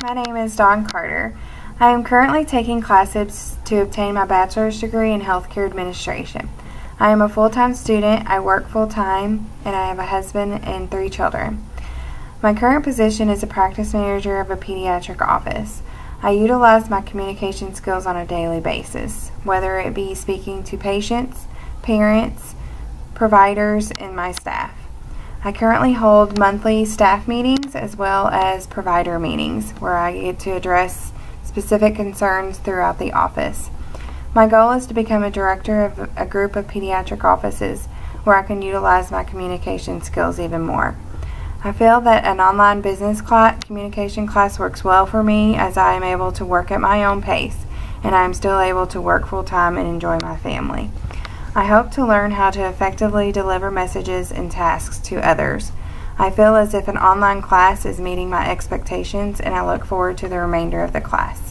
My name is Dawn Carter. I am currently taking classes to obtain my bachelor's degree in healthcare administration. I am a full-time student, I work full-time, and I have a husband and 3 children. My current position is a practice manager of a pediatric office. I utilize my communication skills on a daily basis, whether it be speaking to patients, parents, providers, and my staff. I currently hold monthly staff meetings as well as provider meetings where I get to address specific concerns throughout the office. My goal is to become a director of a group of pediatric offices where I can utilize my communication skills even more. I feel that an online business communication class works well for me as I am able to work at my own pace and I am still able to work full-time and enjoy my family. I hope to learn how to effectively deliver messages and tasks to others. I feel as if an online class is meeting my expectations and I look forward to the remainder of the class.